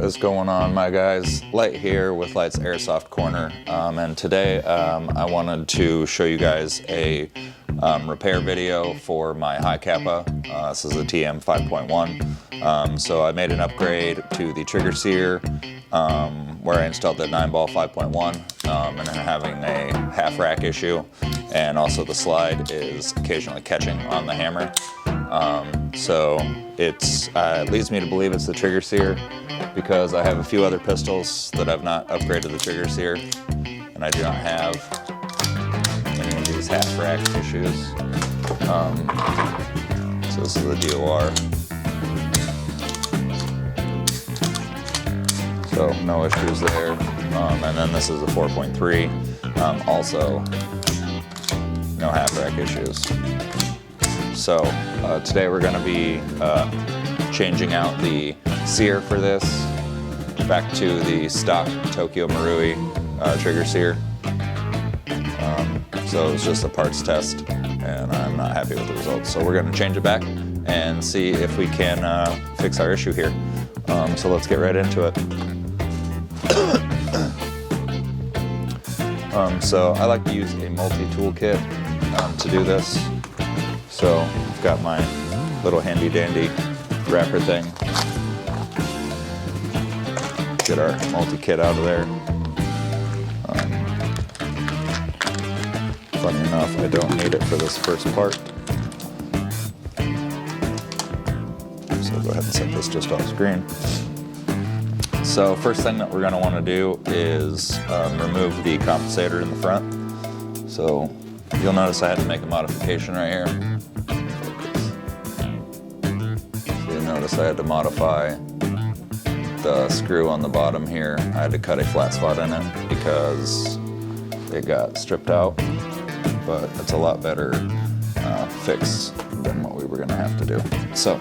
is going on, my guys? Light here with Light's Airsoft Corner, and today I wanted to show you guys a repair video for my Hi-Capa. This is a TM 5.1. So I made an upgrade to the trigger sear where I installed the 9-ball 5.1 and then having a half rack issue, and also the slide is occasionally catching on the hammer. So it leads me to believe it's the trigger sear, because I have a few other pistols that I've not upgraded the trigger sear, and I do not have any of these half rack issues. So this is the DOR. So no issues there. And then this is a 4.3. Also no half rack issues. So today we're going to be changing out the sear for this back to the stock Tokyo Marui trigger sear. So it's just a parts test, and I'm not happy with the results. So we're going to change it back and see if we can fix our issue here. So let's get right into it. So I like to use a multi-tool kit to do this. So I've got my little handy dandy wrapper thing. Get our multi-kit out of there. Funny enough, I don't need it for this first part. So go ahead and set this just off screen. So first thing that we're going to want to do is remove the compensator in the front. So you'll notice I had to make a modification right here. So you'll notice I had to modify the screw on the bottom here. I had to cut a flat spot in it because it got stripped out, but it's a lot better fix than what we were going to have to do. So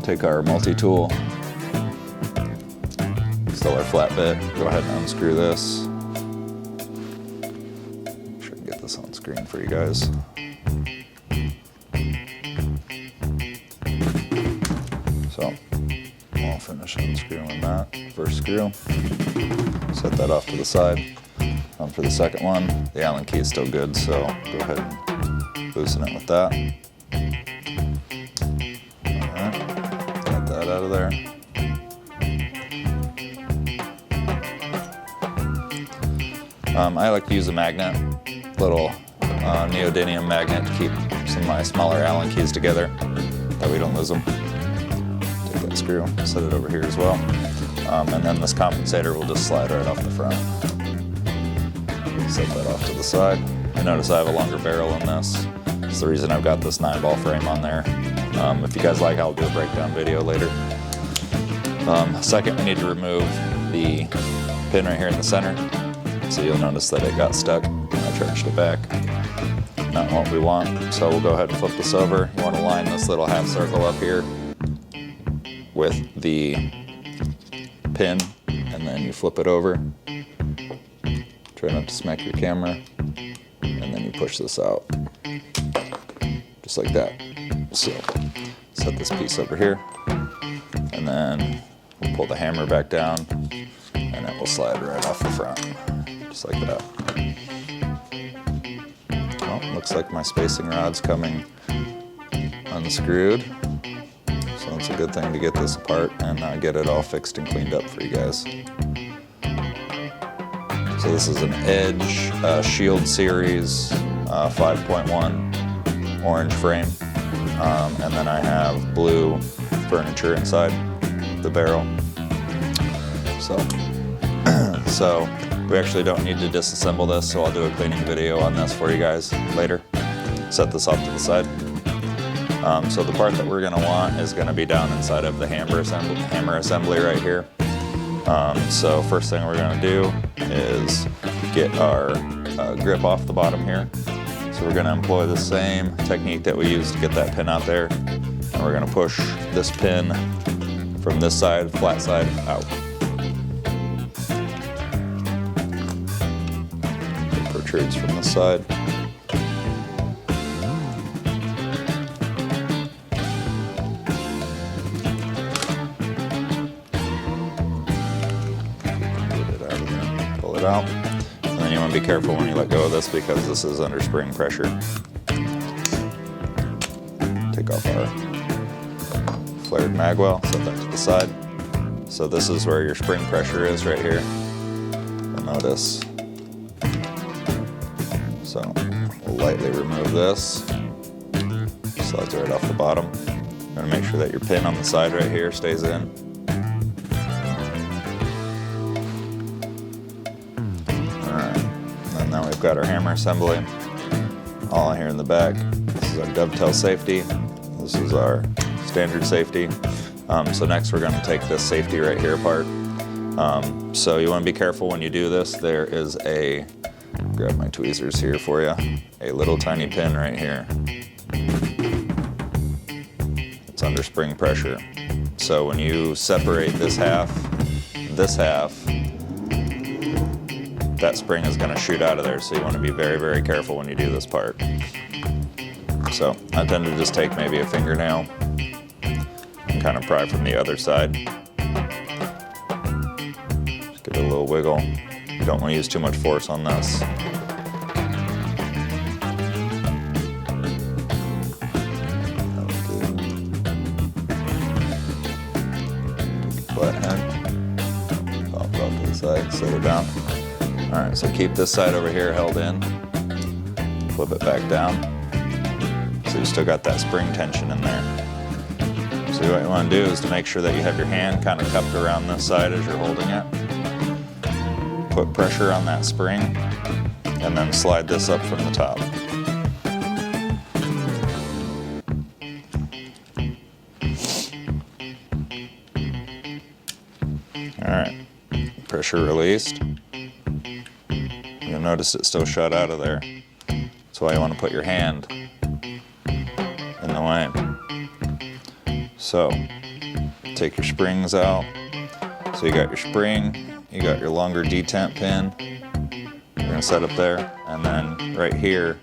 take our multi-tool, still our flat bit, go ahead and unscrew this. Make sure I can get this on screen for you guys. So I'll finish unscrewing that first screw. Set that off to the side. For the second one, the Allen key is still good, so go ahead and loosen it with that. Alright, get that out of there. I like to use a magnet, little neodymium magnet to keep some of my smaller Allen keys together, that we don't lose them. Take that screw, set it over here as well. And then this compensator will just slide right off the front. Set that off to the side. You notice I have a longer barrel in this. That's the reason I've got this 9-ball frame on there. If you guys like, I'll do a breakdown video later. Second, we need to remove the pin right here in the center. So you'll notice that it got stuck when I charged it back. Not what we want. So we'll go ahead and flip this over. You want to line this little half circle up here with the pin, and then you flip it over. Try not to smack your camera, and then you push this out, just like that. So set this piece over here, and then we'll pull the hammer back down, and it will slide right off the front, just like that. Well, looks like my spacing rod's coming unscrewed, so it's a good thing to get this apart and get it all fixed and cleaned up for you guys. So this is an Edge Shield Series 5.1 orange frame, and then I have blue furniture inside the barrel. So we actually don't need to disassemble this, so I'll do a cleaning video on this for you guys later. Set this off to the side. So the part that we're going to want is going to be down inside of the hammer assembly right here. So first thing we're going to do is get our grip off the bottom here. So we're going to employ the same technique that we used to get that pin out there. And we're going to push this pin from this side, flat side, out. It protrudes from this side. out. And then you want to be careful when you let go of this because this is under spring pressure. Take off our flared mag well, set that to the side. So this is where your spring pressure is right here. You'll notice. So we'll lightly remove this. Slides right off the bottom. You're going to make sure that your pin on the side right here stays in. Now we've got our hammer assembly all here in the back. This is our dovetail safety. This is our standard safety. So next we're going to take this safety right here apart. So you want to be careful when you do this. There is a, grab my tweezers here for you, a little tiny pin right here. It's under spring pressure. So when you separate this half, that spring is going to shoot out of there, so you want to be very, very careful when you do this part. So I tend to just take maybe a fingernail and kind of pry from the other side. Just give it a little wiggle. You don't want to use too much force on this. Flathead. Pop it off to the side, set it down. Alright, so keep this side over here held in, flip it back down, so you still got that spring tension in there. So what you want to do is to make sure that you have your hand kind of cupped around this side as you're holding it. Put pressure on that spring, and then slide this up from the top. Alright, pressure released. You'll notice it still shut out of there. That's why you want to put your hand in the way. So, take your springs out. So you got your spring, you got your longer detent pin. You're going to set up there, and then right here,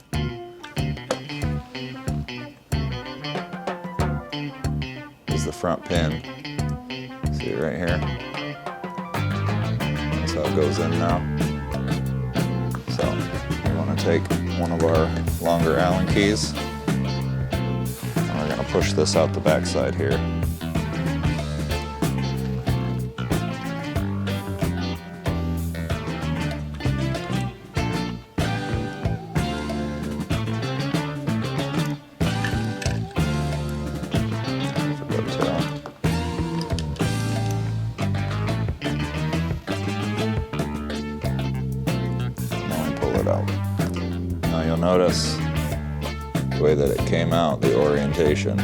is the front pin. See it right here? That's how it goes in now. So we want to take one of our longer Allen keys, and we're going to push this out the back side here. Out. Now you'll notice the way that it came out, the orientation.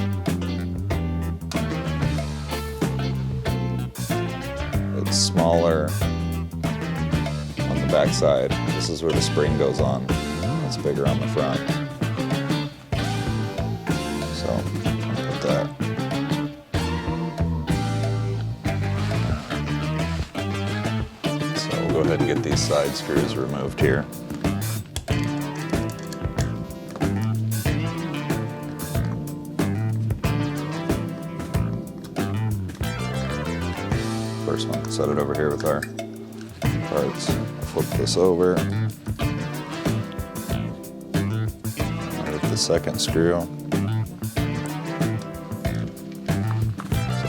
It's smaller on the back side. This is where the spring goes on. It's bigger on the front. So I'll put that. So we'll go ahead and get these side screws removed here. First one, set it over here with our parts. Flip this over. With the second screw. Set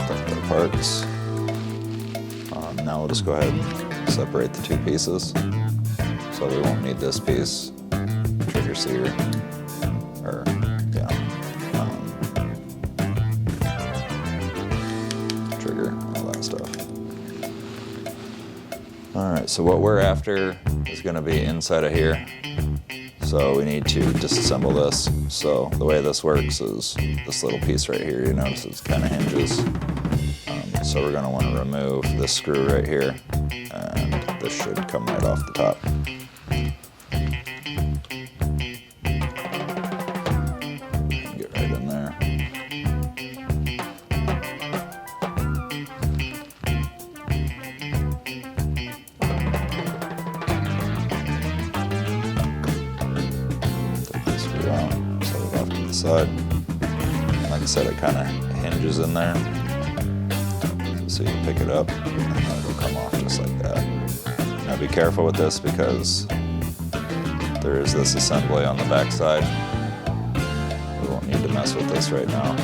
that with our parts. Now we'll just go ahead and separate the two pieces. So we won't need this piece. Trigger sear. Or, yeah. Trigger, all that stuff. Alright, so what we're after is going to be inside of here. So we need to disassemble this. So the way this works is this little piece right here, you notice it kind of hinges. So we're going to want to remove this screw right here, and this should come right off the top. Get right in there. Side. Like I said, it kind of hinges in there, so you pick it up and it'll come off just like that. Now be careful with this because there is this assembly on the back side. We won't need to mess with this right now.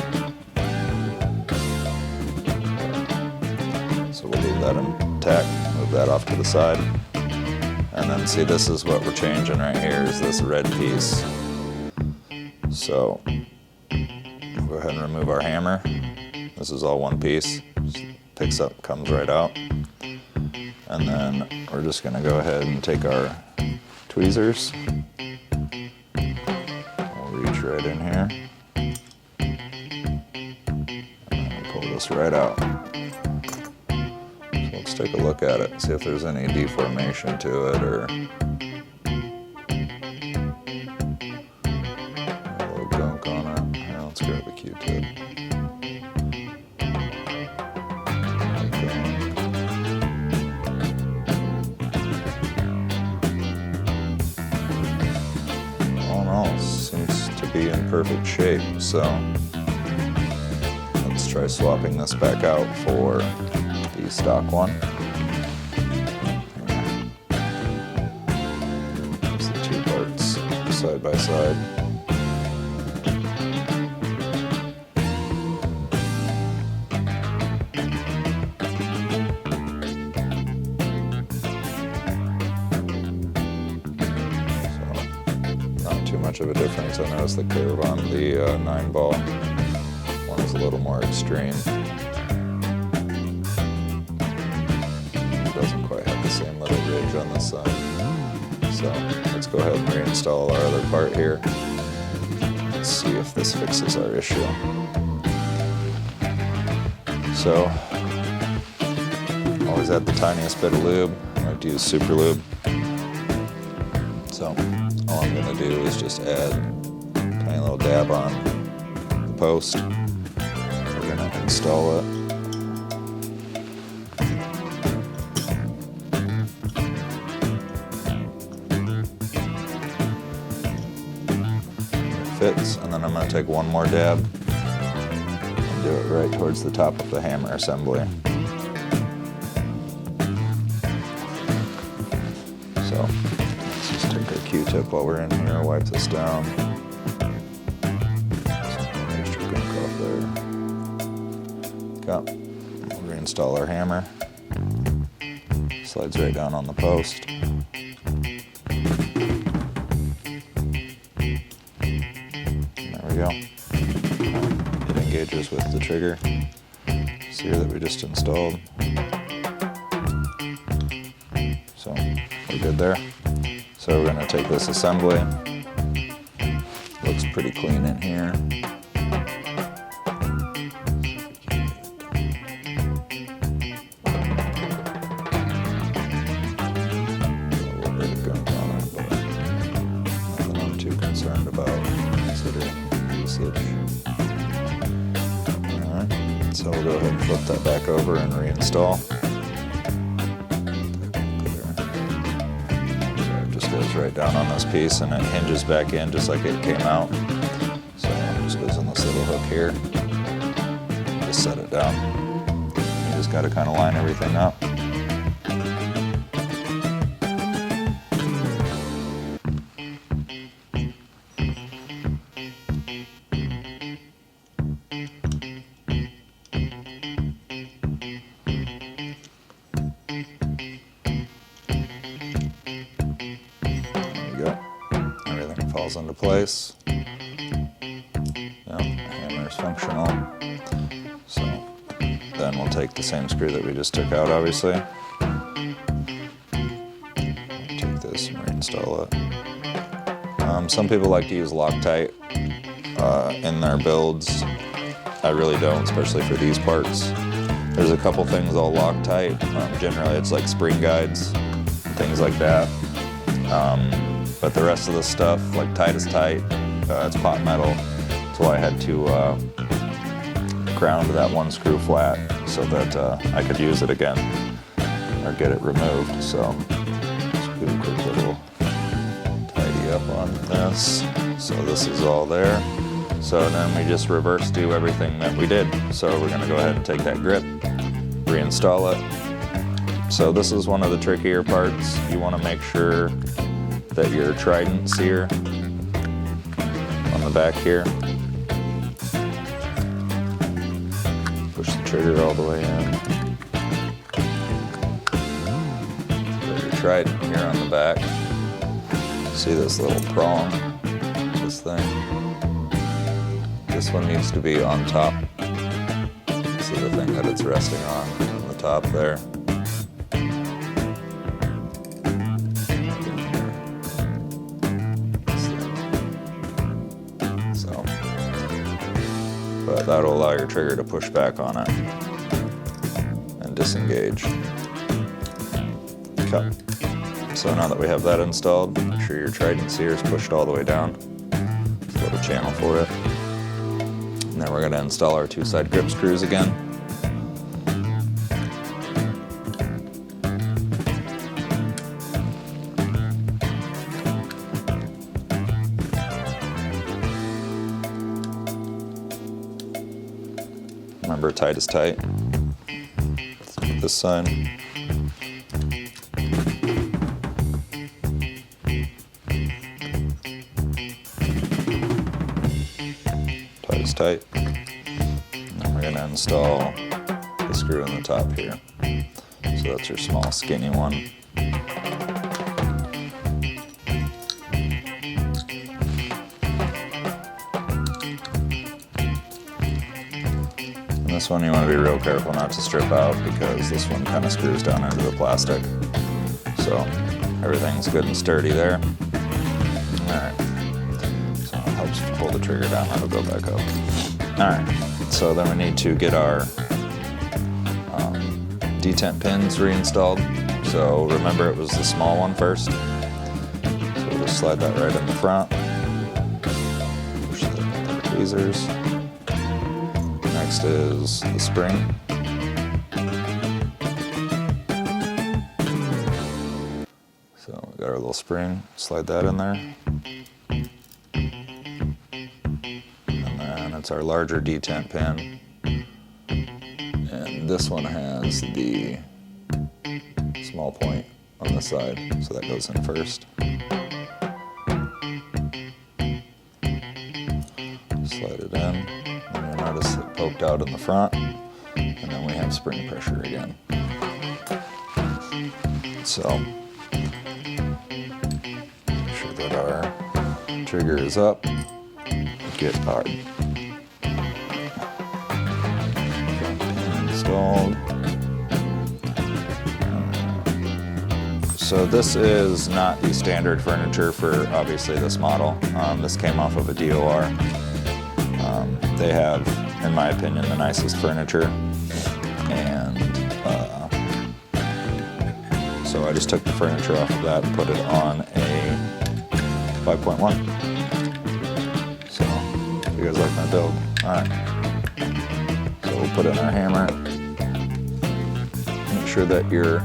So we'll leave that intact, move that off to the side. And then see, this is what we're changing right here, is this red piece. So we'll go ahead and remove our hammer. This is all one piece. Just picks up, comes right out. And then we're just gonna go ahead and take our tweezers. We'll reach right in here. And then pull this right out. So let's take a look at it, see if there's any deformation to it or a little gunk on it. Here, let's grab a Q-tip. Seems to be in perfect shape, so let's try swapping this back out for the stock one. There's the two parts side by side. Too much of a difference. I noticed the curve on the 9-ball. One is a little more extreme. It doesn't quite have the same little ridge on this side. So let's go ahead and reinstall our other part here. Let's see if this fixes our issue. So always add the tiniest bit of lube. I like to use super lube. So all I'm going to do is just add a tiny little dab on the post. We're going to install it. It fits, and then I'm going to take one more dab and do it right towards the top of the hammer assembly. So take our Q-tip while we're in here, wipe this down. Some extra gunk off there. Okay. We'll reinstall our hammer. Slides right down on the post. There we go. It engages with the trigger sear that we just installed. So we're good there. So we're going to take this assembly. Looks pretty clean in here. A little bit of gunk on it, but nothing I'm too concerned about considering usage. Alright, so we'll go ahead and flip that back over and reinstall. Goes right down on this piece and it hinges back in just like it came out. So it just goes on this little hook here. Just set it down. You just got to kind of line everything up. Everything falls into place. Yep, hammer's functional. So then we'll take the same screw that we just took out, obviously. Take this and reinstall it. Some people like to use Loctite in their builds. I really don't, especially for these parts. There's a couple things I'll Loctite. Generally it's like spring guides, things like that. But the rest of the stuff, like tight is tight, it's pot metal. That's why I had to ground that one screw flat so that I could use it again or get it removed. So just do a quick little tidy up on this. So this is all there. So then we just reverse do everything that we did. So we're going to go ahead and take that grip, reinstall it, So this is one of the trickier parts. You want to make sure that your trident sear on the back here, push the trigger all the way in. Put your trident here on the back. See this little prong, this thing? This one needs to be on top. See the thing that it's resting on the top there. So, but that'll allow your trigger to push back on it and disengage. Okay. So now that we have that installed, make sure your trident sear is pushed all the way down. Let's go to channel for it. And then we're going to install our two-side grip screws again. Remember, tight is tight. This side. Tight is tight. And then we're going to install the screw in the top here. So that's your small skinny one. This one you want to be real careful not to strip out because this one kind of screws down into the plastic. So everything's good and sturdy there. Alright, so it helps pull the trigger down, that'll go back up. Alright, so then we need to get our detent pins reinstalled. So remember, it was the small one first. So we'll just slide that right in the front. Push the tweezers. Next is the spring. So we got our little spring, slide that in there. And then it's our larger detent pin. And this one has the small point on the side, so that goes in first. Slide it in. Notice it poked out in the front, and then we have spring pressure again. So, make sure that our trigger is up. Get our pin installed. So this is not the standard furniture for obviously this model. This came off of a DOR. They have, in my opinion, the nicest furniture, and so I just took the furniture off of that and put it on a 5.1. So, you guys like my build? Alright. So we'll put in our hammer. Make sure that your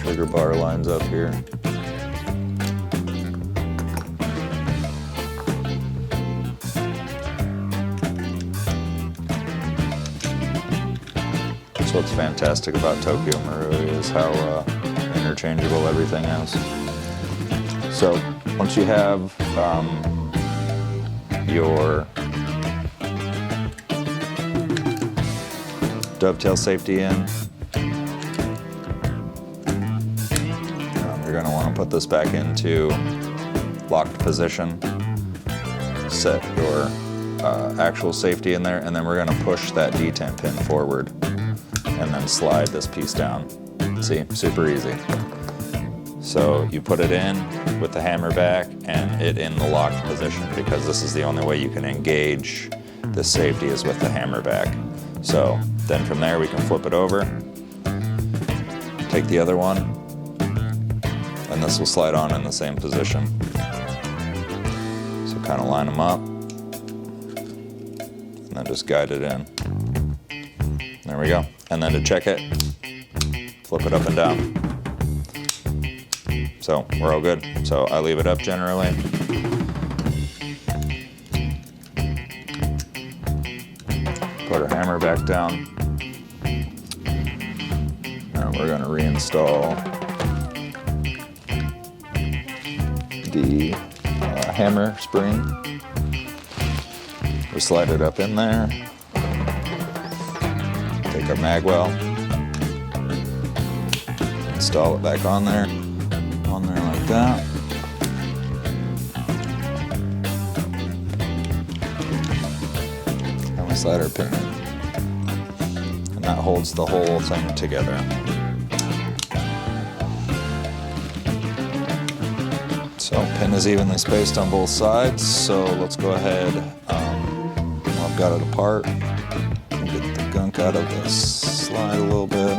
trigger bar lines up here. What's fantastic about Tokyo Marui is how interchangeable everything is. So once you have your dovetail safety in, you're going to want to put this back into locked position, set your actual safety in there, and then we're going to push that detent pin forward and then slide this piece down. See, super easy. So you put it in with the hammer back and it in the locked position, because this is the only way you can engage the safety is with the hammer back. So then from there we can flip it over, take the other one, and this will slide on in the same position. So kind of line them up and then just guide it in. There we go. And then to check it, flip it up and down. So we're all good. So I leave it up generally. Put our hammer back down. we're going to reinstall the hammer spring. We slide it up in there. Take our mag well, install it back on there like that. And we slide our pin in. And that holds the whole thing together. So pin is evenly spaced on both sides, so let's go ahead, while I've got it apart, get the gunk out of this slide a little bit.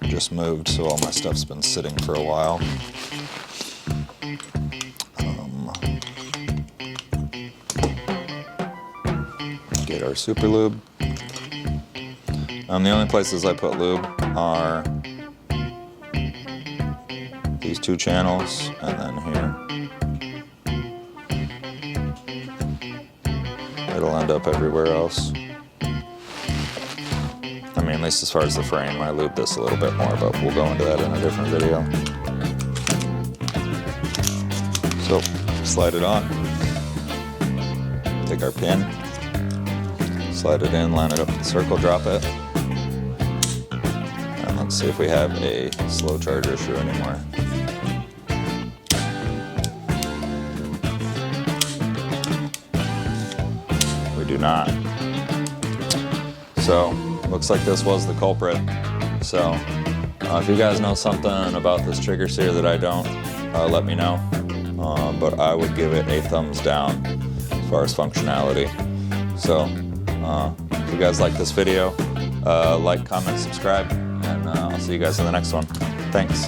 Just moved, so all my stuff's been sitting for a while. Get our super lube. The only places I put lube are these two channels and then here. It'll end up everywhere else. I mean, at least as far as the frame, I lube this a little bit more, but we'll go into that in a different video. So, slide it on. Take our pin, slide it in, line it up in the circle, drop it. And let's see if we have a slow charger issue anymore. We do not. So, looks like this was the culprit. So, if you guys know something about this trigger sear that I don't, let me know. But I would give it a thumbs down as far as functionality. So, if you guys like this video, like, comment, subscribe, and I'll see you guys in the next one. Thanks.